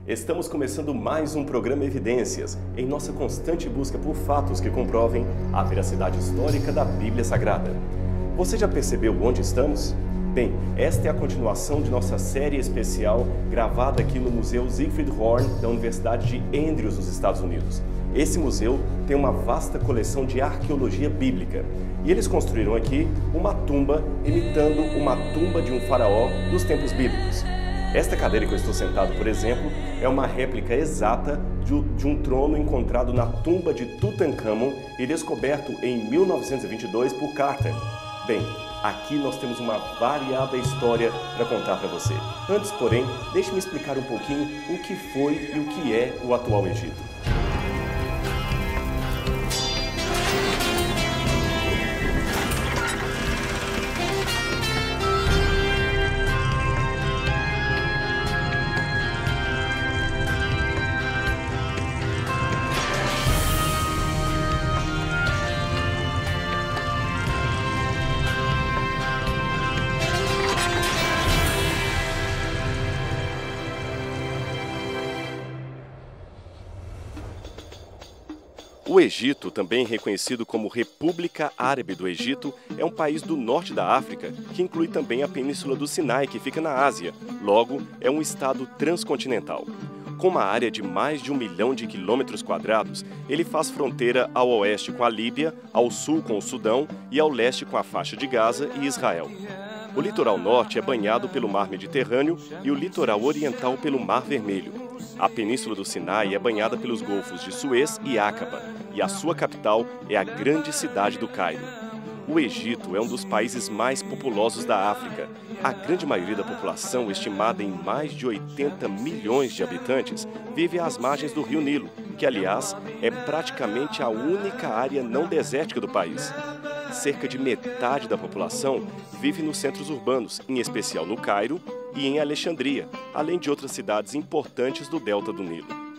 Estamos começando mais um programa Evidências, em nossa constante busca por fatos que comprovem a veracidade histórica da Bíblia Sagrada. Você já percebeu onde estamos? Bem, esta é a continuação de nossa série especial gravada aqui no Museu Siegfried Horn da Universidade de Andrews, nos Estados Unidos. Esse museu tem uma vasta coleção de arqueologia bíblica e eles construíram aqui uma tumba imitando uma tumba de um faraó dos tempos bíblicos. Esta cadeira que eu estou sentado, por exemplo, é uma réplica exata de um trono encontrado na tumba de Tutankhamon e descoberto em 1922 por Carter. Bem, aqui nós temos uma variada história para contar para você. Antes, porém, deixe-me explicar um pouquinho o que foi e o que é o atual Egito. O Egito, também reconhecido como República Árabe do Egito, é um país do norte da África, que inclui também a Península do Sinai, que fica na Ásia. Logo, é um estado transcontinental. Com uma área de mais de 1 milhão de quilômetros quadrados, ele faz fronteira ao oeste com a Líbia, ao sul com o Sudão e ao leste com a faixa de Gaza e Israel. O litoral norte é banhado pelo Mar Mediterrâneo e o litoral oriental pelo Mar Vermelho. A Península do Sinai é banhada pelos golfos de Suez e Aqaba, e a sua capital é a grande cidade do Cairo. O Egito é um dos países mais populosos da África. A grande maioria da população, estimada em mais de 80 milhões de habitantes, vive às margens do Rio Nilo, que, aliás, é praticamente a única área não desértica do país. Cerca de metade da população vive nos centros urbanos, em especial no Cairo e em Alexandria, além de outras cidades importantes do delta do Nilo.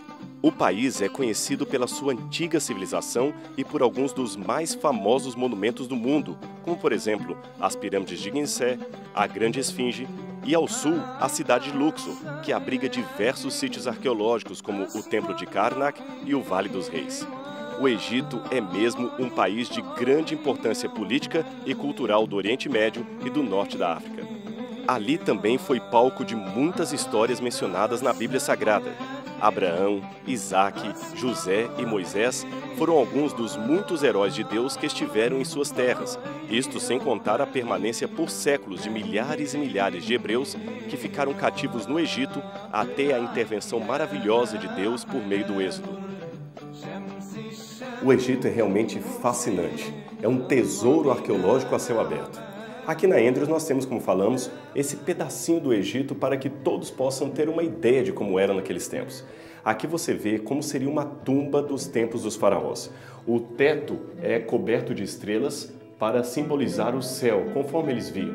O país é conhecido pela sua antiga civilização e por alguns dos mais famosos monumentos do mundo, como, por exemplo, as pirâmides de Ginsé, a Grande Esfinge e, ao sul, a cidade de Luxor, que abriga diversos sítios arqueológicos, como o Templo de Karnak e o Vale dos Reis. O Egito é mesmo um país de grande importância política e cultural do Oriente Médio e do norte da África. Ali também foi palco de muitas histórias mencionadas na Bíblia Sagrada. Abraão, Isaque, José e Moisés foram alguns dos muitos heróis de Deus que estiveram em suas terras, isto sem contar a permanência por séculos de milhares e milhares de hebreus que ficaram cativos no Egito até a intervenção maravilhosa de Deus por meio do Êxodo. O Egito é realmente fascinante. É um tesouro arqueológico a céu aberto. Aqui na Andrews nós temos, como falamos, esse pedacinho do Egito para que todos possam ter uma ideia de como era naqueles tempos. Aqui você vê como seria uma tumba dos tempos dos faraós. O teto é coberto de estrelas para simbolizar o céu, conforme eles viam.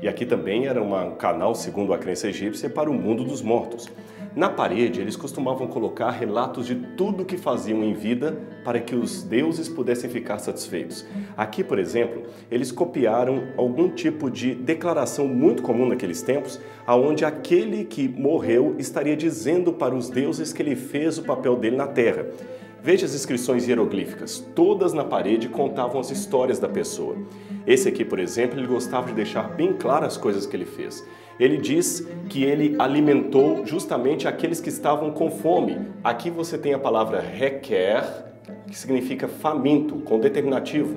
E aqui também era um canal, segundo a crença egípcia, para o mundo dos mortos. Na parede, eles costumavam colocar relatos de tudo o que faziam em vida para que os deuses pudessem ficar satisfeitos. Aqui, por exemplo, eles copiaram algum tipo de declaração muito comum naqueles tempos, onde aquele que morreu estaria dizendo para os deuses que ele fez o papel dele na terra. Veja as inscrições hieroglíficas, todas na parede contavam as histórias da pessoa. Esse aqui, por exemplo, ele gostava de deixar bem claras as coisas que ele fez. Ele diz que ele alimentou justamente aqueles que estavam com fome. Aqui você tem a palavra requer, que significa faminto, com determinativo.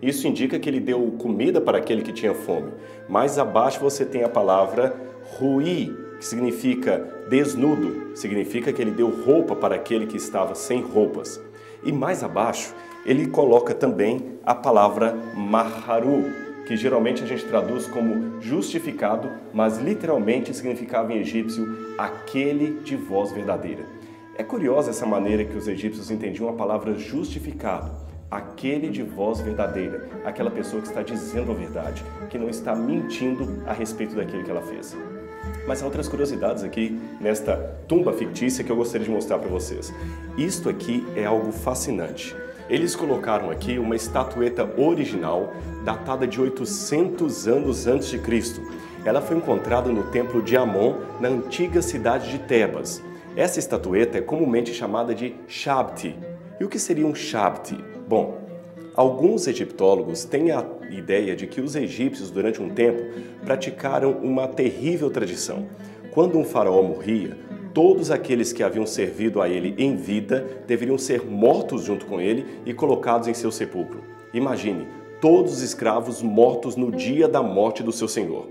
Isso indica que ele deu comida para aquele que tinha fome. Mais abaixo você tem a palavra rui, que significa desnudo, significa que ele deu roupa para aquele que estava sem roupas. E mais abaixo ele coloca também a palavra maharu, que geralmente a gente traduz como justificado, mas literalmente significava em egípcio aquele de voz verdadeira. É curiosa essa maneira que os egípcios entendiam a palavra justificado, aquele de voz verdadeira, aquela pessoa que está dizendo a verdade, que não está mentindo a respeito daquilo que ela fez. Mas há outras curiosidades aqui nesta tumba fictícia que eu gostaria de mostrar para vocês. Isto aqui é algo fascinante. Eles colocaram aqui uma estatueta original datada de 800 anos antes de Cristo. Ela foi encontrada no templo de Amon, na antiga cidade de Tebas. Essa estatueta é comumente chamada de Shabti. E o que seria um Shabti? Bom, alguns egiptólogos têm a ideia de que os egípcios, durante um tempo, praticaram uma terrível tradição. Quando um faraó morria, todos aqueles que haviam servido a ele em vida deveriam ser mortos junto com ele e colocados em seu sepulcro. Imagine, todos os escravos mortos no dia da morte do seu senhor.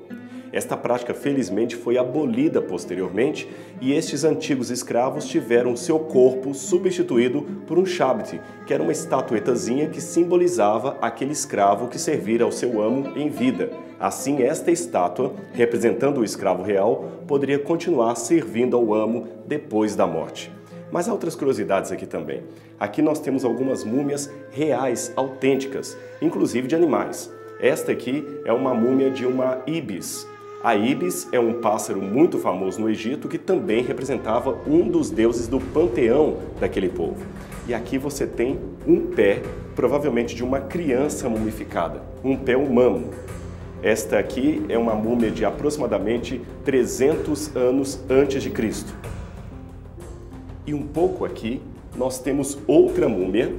Esta prática, felizmente, foi abolida posteriormente e estes antigos escravos tiveram seu corpo substituído por um Shabti, que era uma estatuetazinha que simbolizava aquele escravo que servira ao seu amo em vida. Assim, esta estátua, representando o escravo real, poderia continuar servindo ao amo depois da morte. Mas há outras curiosidades aqui também. Aqui nós temos algumas múmias reais, autênticas, inclusive de animais. Esta aqui é uma múmia de uma ibis. A ibis é um pássaro muito famoso no Egito que também representava um dos deuses do panteão daquele povo. E aqui você tem um pé, provavelmente de uma criança mumificada, um pé humano. Esta aqui é uma múmia de aproximadamente 300 anos antes de Cristo. E um pouco aqui nós temos outra múmia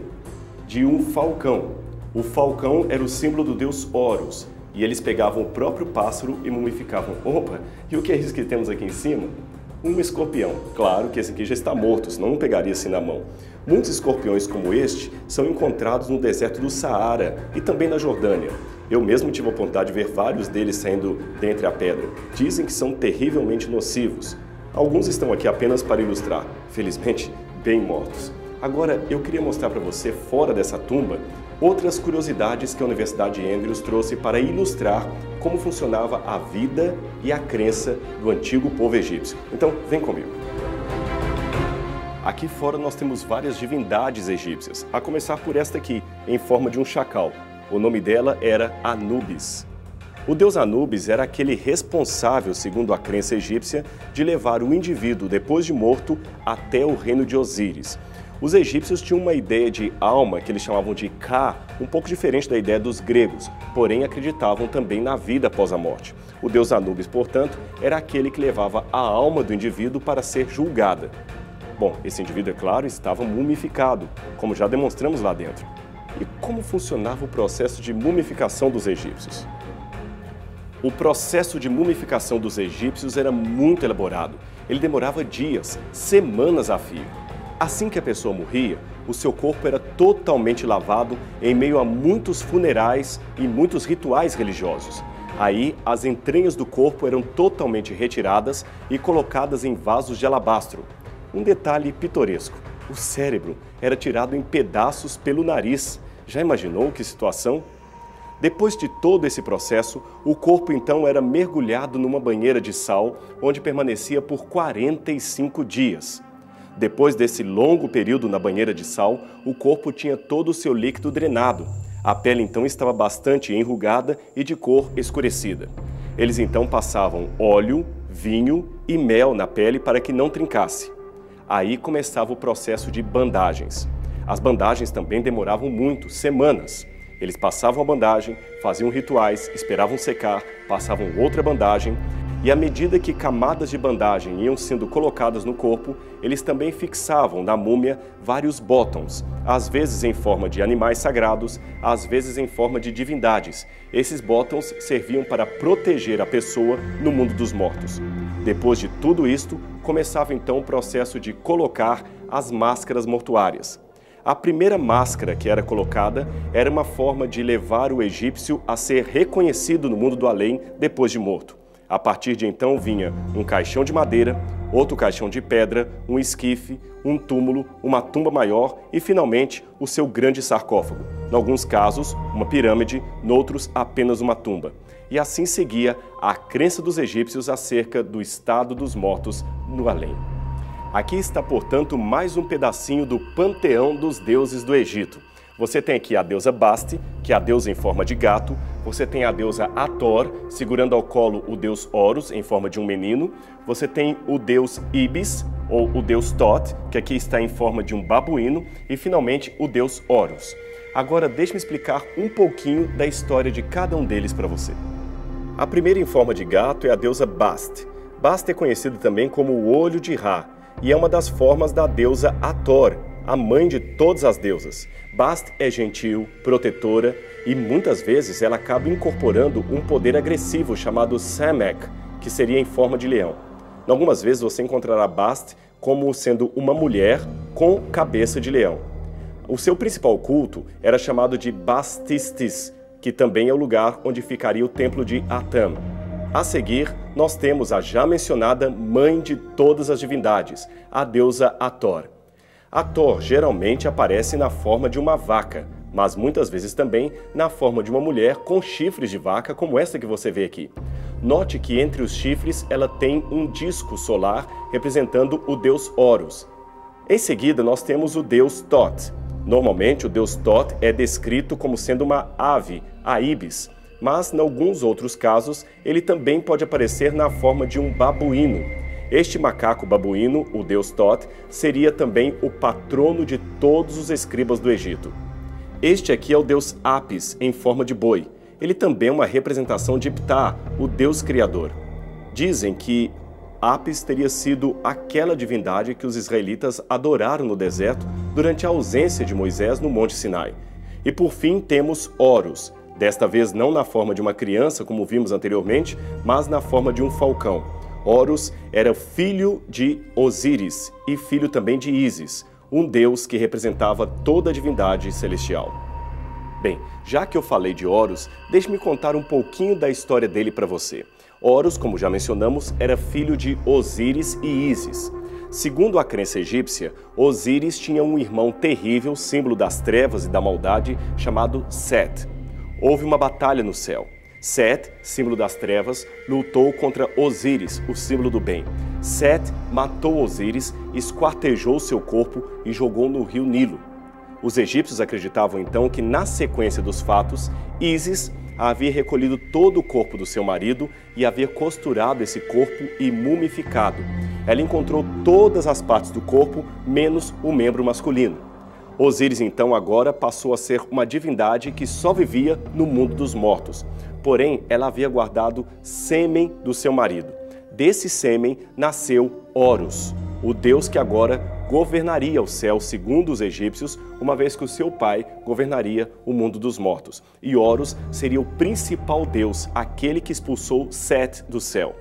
de um falcão. O falcão era o símbolo do deus Horus. E eles pegavam o próprio pássaro e mumificavam. Opa, e o que é isso que temos aqui em cima? Um escorpião. Claro que esse aqui já está morto, senão não pegaria assim na mão. Muitos escorpiões como este são encontrados no deserto do Saara e também na Jordânia. Eu mesmo tive a oportunidade de ver vários deles saindo dentre a pedra. Dizem que são terrivelmente nocivos. Alguns estão aqui apenas para ilustrar, felizmente bem mortos. Agora, eu queria mostrar para você, fora dessa tumba, outras curiosidades que a Universidade de Andrews trouxe para ilustrar como funcionava a vida e a crença do antigo povo egípcio. Então, vem comigo. Aqui fora nós temos várias divindades egípcias, a começar por esta aqui, em forma de um chacal. O nome dela era Anubis. O deus Anubis era aquele responsável, segundo a crença egípcia, de levar o indivíduo, depois de morto, até o reino de Osíris. Os egípcios tinham uma ideia de alma que eles chamavam de Ka, um pouco diferente da ideia dos gregos, porém acreditavam também na vida após a morte. O deus Anubis, portanto, era aquele que levava a alma do indivíduo para ser julgada. Bom, esse indivíduo, é claro, estava mumificado, como já demonstramos lá dentro. E como funcionava o processo de mumificação dos egípcios? O processo de mumificação dos egípcios era muito elaborado. Ele demorava dias, semanas a fio. Assim que a pessoa morria, o seu corpo era totalmente lavado em meio a muitos funerais e muitos rituais religiosos. Aí, as entranhas do corpo eram totalmente retiradas e colocadas em vasos de alabastro. Um detalhe pitoresco, o cérebro era tirado em pedaços pelo nariz. Já imaginou que situação? Depois de todo esse processo, o corpo então era mergulhado numa banheira de sal, onde permanecia por 45 dias. Depois desse longo período na banheira de sal, o corpo tinha todo o seu líquido drenado. A pele então estava bastante enrugada e de cor escurecida. Eles então passavam óleo, vinho e mel na pele para que não trincasse. Aí começava o processo de bandagens. As bandagens também demoravam muito, semanas. Eles passavam a bandagem, faziam rituais, esperavam secar, passavam outra bandagem. E à medida que camadas de bandagem iam sendo colocadas no corpo, eles também fixavam na múmia vários botões, às vezes em forma de animais sagrados, às vezes em forma de divindades. Esses botões serviam para proteger a pessoa no mundo dos mortos. Depois de tudo isto, começava então o processo de colocar as máscaras mortuárias. A primeira máscara que era colocada era uma forma de levar o egípcio a ser reconhecido no mundo do além depois de morto. A partir de então vinha um caixão de madeira, outro caixão de pedra, um esquife, um túmulo, uma tumba maior e, finalmente, o seu grande sarcófago. Em alguns casos, uma pirâmide, noutros, apenas uma tumba. E assim seguia a crença dos egípcios acerca do estado dos mortos no além. Aqui está, portanto, mais um pedacinho do panteão dos deuses do Egito. Você tem aqui a deusa Basti, que é a deusa em forma de gato. Você tem a deusa Hathor, segurando ao colo o deus Horus, em forma de um menino. Você tem o deus Ibis, ou o deus Thoth, que aqui está em forma de um babuíno. E, finalmente, o deus Horus. Agora, deixe-me explicar um pouquinho da história de cada um deles para você. A primeira em forma de gato é a deusa Basti. Basti é conhecida também como o olho de Ra. e é uma das formas da deusa Hathor, a mãe de todas as deusas. Bast é gentil, protetora e muitas vezes ela acaba incorporando um poder agressivo chamado Semek, que seria em forma de leão. Algumas vezes você encontrará Bast como sendo uma mulher com cabeça de leão. O seu principal culto era chamado de Bastistis, que também é o lugar onde ficaria o templo de Atum. A seguir, nós temos a já mencionada mãe de todas as divindades, a deusa Hathor. Hathor geralmente aparece na forma de uma vaca, mas muitas vezes também na forma de uma mulher com chifres de vaca, como essa que você vê aqui. Note que entre os chifres ela tem um disco solar representando o deus Horus. Em seguida, nós temos o deus Thoth. Normalmente, o deus Thoth é descrito como sendo uma ave, a ibis, mas, em alguns outros casos, ele também pode aparecer na forma de um babuíno. Este macaco babuíno, o deus Thoth, seria também o patrono de todos os escribas do Egito. Este aqui é o deus Apis, em forma de boi. Ele também é uma representação de Ptah, o deus criador. Dizem que Apis teria sido aquela divindade que os israelitas adoraram no deserto durante a ausência de Moisés no Monte Sinai. E por fim temos Horus, desta vez não na forma de uma criança, como vimos anteriormente, mas na forma de um falcão. Horus era filho de Osíris e filho também de Ísis, um deus que representava toda a divindade celestial. Bem, já que eu falei de Horus, deixe-me contar um pouquinho da história dele para você. Horus, como já mencionamos, era filho de Osíris e Ísis. Segundo a crença egípcia, Osíris tinha um irmão terrível, símbolo das trevas e da maldade, chamado Set. Houve uma batalha no céu. Set, símbolo das trevas, lutou contra Osíris, o símbolo do bem. Set matou Osíris, esquartejou seu corpo e jogou no rio Nilo. Os egípcios acreditavam então que, na sequência dos fatos, Ísis havia recolhido todo o corpo do seu marido e havia costurado esse corpo e mumificado. Ela encontrou todas as partes do corpo, menos o membro masculino. Osíris então agora passou a ser uma divindade que só vivia no mundo dos mortos. Porém, ela havia guardado sêmen do seu marido. Desse sêmen nasceu Horus, o deus que agora governaria o céu segundo os egípcios, uma vez que o seu pai governaria o mundo dos mortos. E Horus seria o principal deus, aquele que expulsou Set do céu.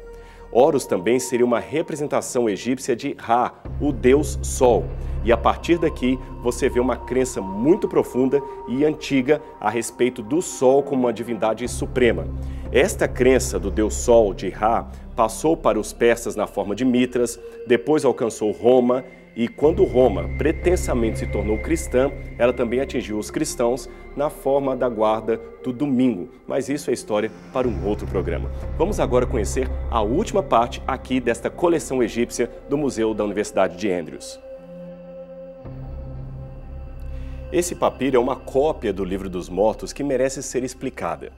Horus também seria uma representação egípcia de Ra, o deus Sol. E a partir daqui você vê uma crença muito profunda e antiga a respeito do Sol como uma divindade suprema. Esta crença do deus Sol, de Ra, passou para os persas na forma de Mitras, depois alcançou Roma, e quando Roma pretensamente se tornou cristã, ela também atingiu os cristãos na forma da guarda do domingo. Mas isso é história para um outro programa. Vamos agora conhecer a última parte aqui desta coleção egípcia do Museu da Universidade de Andrews. Esse papiro é uma cópia do Livro dos Mortos que merece ser explicada.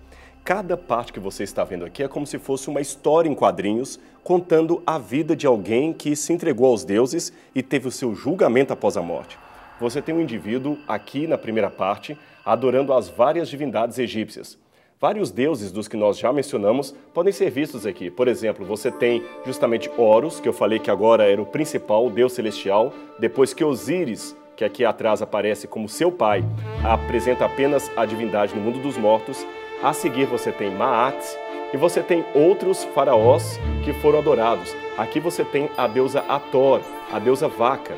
Cada parte que você está vendo aqui é como se fosse uma história em quadrinhos contando a vida de alguém que se entregou aos deuses e teve o seu julgamento após a morte. Você tem um indivíduo aqui na primeira parte adorando as várias divindades egípcias. Vários deuses dos que nós já mencionamos podem ser vistos aqui. Por exemplo, você tem justamente Horus, que eu falei que agora era o principal, o deus celestial, depois que Osíris, que aqui atrás aparece como seu pai, apresenta apenas a divindade no mundo dos mortos. A seguir você tem Maat e você tem outros faraós que foram adorados. Aqui você tem a deusa Hathor, a deusa vaca.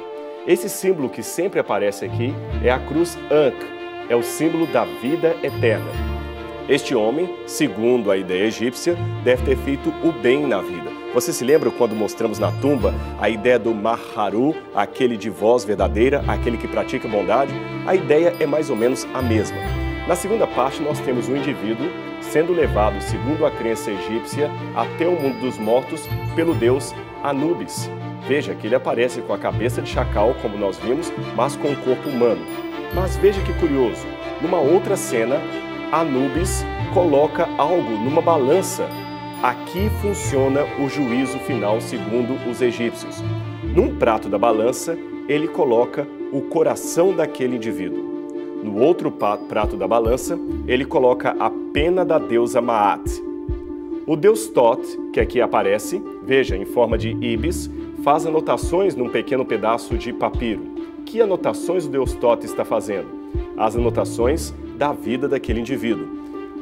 Esse símbolo que sempre aparece aqui é a cruz Ankh, é o símbolo da vida eterna. Este homem, segundo a ideia egípcia, deve ter feito o bem na vida. Você se lembra quando mostramos na tumba a ideia do Maharu, aquele de voz verdadeira, aquele que pratica bondade? A ideia é mais ou menos a mesma. Na segunda parte, nós temos um indivíduo sendo levado, segundo a crença egípcia, até o mundo dos mortos pelo deus Anubis. Veja que ele aparece com a cabeça de chacal, como nós vimos, mas com o corpo humano. Mas veja que curioso, numa outra cena, Anubis coloca algo numa balança. Aqui funciona o juízo final segundo os egípcios. Num prato da balança, ele coloca o coração daquele indivíduo. No outro prato da balança, ele coloca a pena da deusa Maat. O deus Thoth, que aqui aparece, veja, em forma de ibis, faz anotações num pequeno pedaço de papiro. Que anotações o deus Thoth está fazendo? As anotações da vida daquele indivíduo.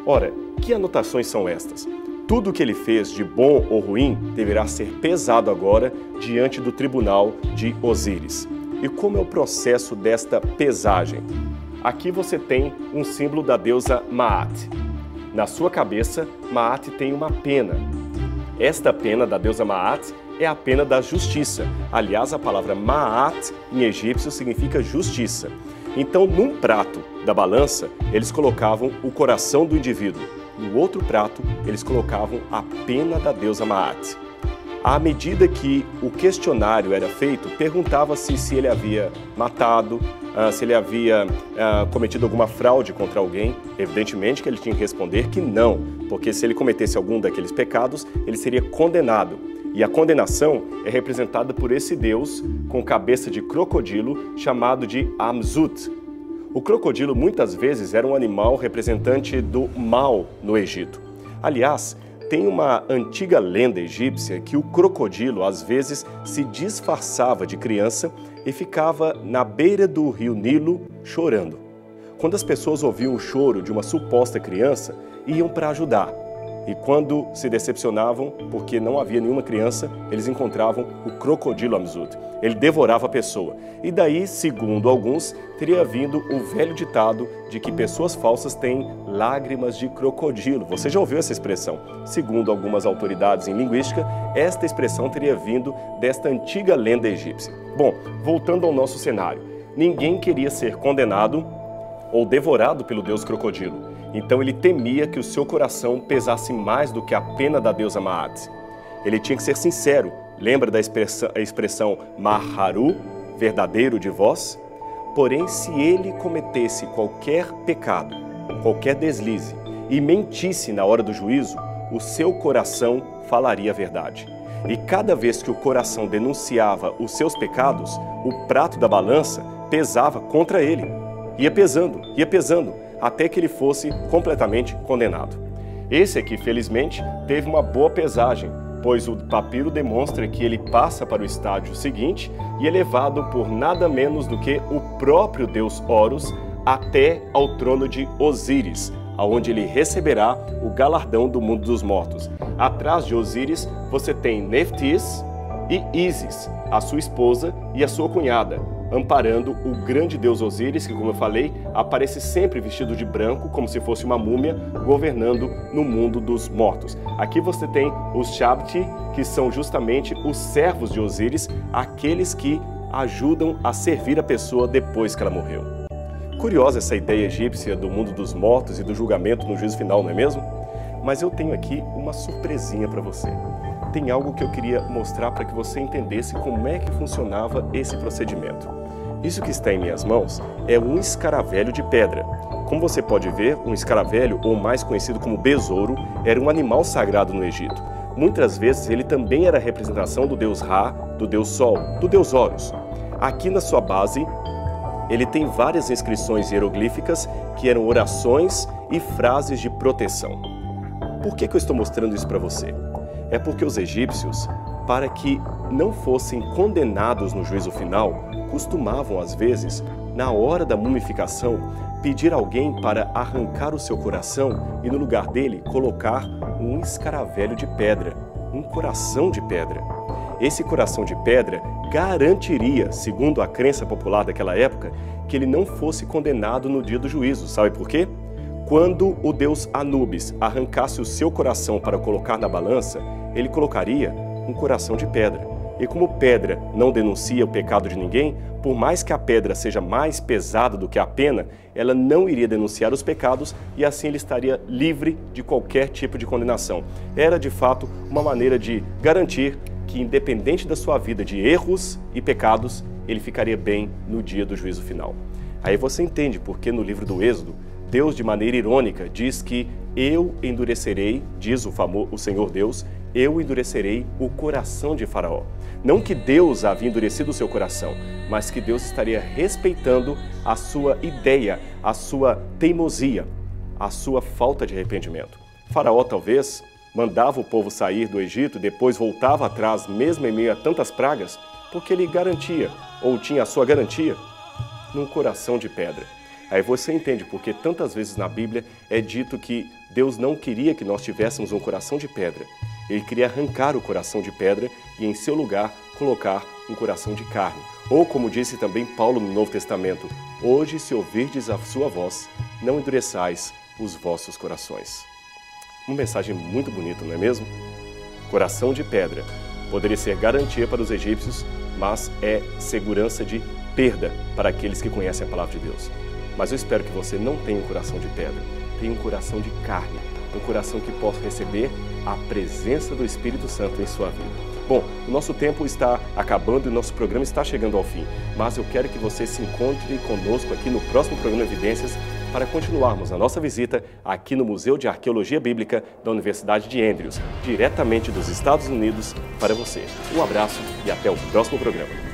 Ora, que anotações são estas? Tudo o que ele fez de bom ou ruim deverá ser pesado agora diante do tribunal de Osíris. E como é o processo desta pesagem? Aqui você tem um símbolo da deusa Maat. Na sua cabeça, Maat tem uma pena. Esta pena da deusa Maat é a pena da justiça. Aliás, a palavra Maat em egípcio significa justiça. Então, num prato da balança, eles colocavam o coração do indivíduo. No outro prato, eles colocavam a pena da deusa Maat. À medida que o questionário era feito, perguntava-se se ele havia matado, se ele havia cometido alguma fraude contra alguém. Evidentemente que ele tinha que responder que não, porque se ele cometesse algum daqueles pecados, ele seria condenado. E a condenação é representada por esse deus com cabeça de crocodilo chamado de Amzut. O crocodilo muitas vezes era um animal representante do mal no Egito. Aliás, tem uma antiga lenda egípcia que o crocodilo às vezes se disfarçava de criança e ficava na beira do rio Nilo chorando. Quando as pessoas ouviam o choro de uma suposta criança, iam para ajudar. E quando se decepcionavam, porque não havia nenhuma criança, eles encontravam o crocodilo Amzut. Ele devorava a pessoa. E daí, segundo alguns, teria vindo o velho ditado de que pessoas falsas têm lágrimas de crocodilo. Você já ouviu essa expressão? Segundo algumas autoridades em linguística, esta expressão teria vindo desta antiga lenda egípcia. Bom, voltando ao nosso cenário. Ninguém queria ser condenado ou devorado pelo deus crocodilo. Então ele temia que o seu coração pesasse mais do que a pena da deusa Maat. Ele tinha que ser sincero. Lembra da expressão Maharu, verdadeiro de vós? Porém, se ele cometesse qualquer pecado, qualquer deslize, e mentisse na hora do juízo, o seu coração falaria a verdade. E cada vez que o coração denunciava os seus pecados, o prato da balança pesava contra ele. Ia pesando, até que ele fosse completamente condenado. Esse aqui, felizmente, teve uma boa pesagem, pois o papiro demonstra que ele passa para o estágio seguinte e é levado por nada menos do que o próprio deus Horus até ao trono de Osíris, aonde ele receberá o galardão do mundo dos mortos. Atrás de Osíris, você tem Neftis e Ísis, a sua esposa e a sua cunhada, amparando o grande deus Osíris, que, como eu falei, aparece sempre vestido de branco, como se fosse uma múmia, governando no mundo dos mortos. Aqui você tem os Shabti, que são justamente os servos de Osíris, aqueles que ajudam a servir a pessoa depois que ela morreu. Curiosa essa ideia egípcia do mundo dos mortos e do julgamento no juízo final, não é mesmo? Mas eu tenho aqui uma surpresinha para você. Tem algo que eu queria mostrar para que você entendesse como é que funcionava esse procedimento. Isso que está em minhas mãos é um escaravelho de pedra. Como você pode ver, um escaravelho, ou mais conhecido como besouro, era um animal sagrado no Egito. Muitas vezes ele também era a representação do deus Ra, do deus Sol, do deus Horus. Aqui na sua base, ele tem várias inscrições hieroglíficas que eram orações e frases de proteção. Por que eu estou mostrando isso para você? É porque os egípcios, para que não fossem condenados no juízo final, costumavam, às vezes, na hora da mumificação, pedir alguém para arrancar o seu coração e, no lugar dele, colocar um escaravelho de pedra, um coração de pedra. Esse coração de pedra garantiria, segundo a crença popular daquela época, que ele não fosse condenado no dia do juízo. Sabe por quê? Quando o deus Anubis arrancasse o seu coração para colocar na balança, ele colocaria um coração de pedra. E como pedra não denuncia o pecado de ninguém, por mais que a pedra seja mais pesada do que a pena, ela não iria denunciar os pecados e assim ele estaria livre de qualquer tipo de condenação. Era, de fato, uma maneira de garantir que, independente da sua vida de erros e pecados, ele ficaria bem no dia do juízo final. Aí você entende porque no livro do Êxodo, Deus, de maneira irônica, diz que eu endurecerei, diz o Senhor Deus, eu endurecerei o coração de Faraó. Não que Deus havia endurecido o seu coração, mas que Deus estaria respeitando a sua ideia, a sua teimosia, a sua falta de arrependimento. Faraó talvez mandava o povo sair do Egito e depois voltava atrás, mesmo em meio a tantas pragas, porque ele garantia, ou tinha a sua garantia, num coração de pedra. Aí você entende porque tantas vezes na Bíblia é dito que Deus não queria que nós tivéssemos um coração de pedra. Ele queria arrancar o coração de pedra e em seu lugar colocar um coração de carne. Ou como disse também Paulo no Novo Testamento, hoje se ouvirdes a sua voz, não endureçais os vossos corações. Uma mensagem muito bonita, não é mesmo? Coração de pedra. Poderia ser garantia para os egípcios, mas é segurança de perda para aqueles que conhecem a palavra de Deus. Mas eu espero que você não tenha um coração de pedra, tenha um coração de carne, um coração que possa receber a presença do Espírito Santo em sua vida. Bom, o nosso tempo está acabando e o nosso programa está chegando ao fim, mas eu quero que você se encontre conosco aqui no próximo programa Evidências para continuarmos a nossa visita aqui no Museu de Arqueologia Bíblica da Universidade de Andrews, diretamente dos Estados Unidos para você. Um abraço e até o próximo programa.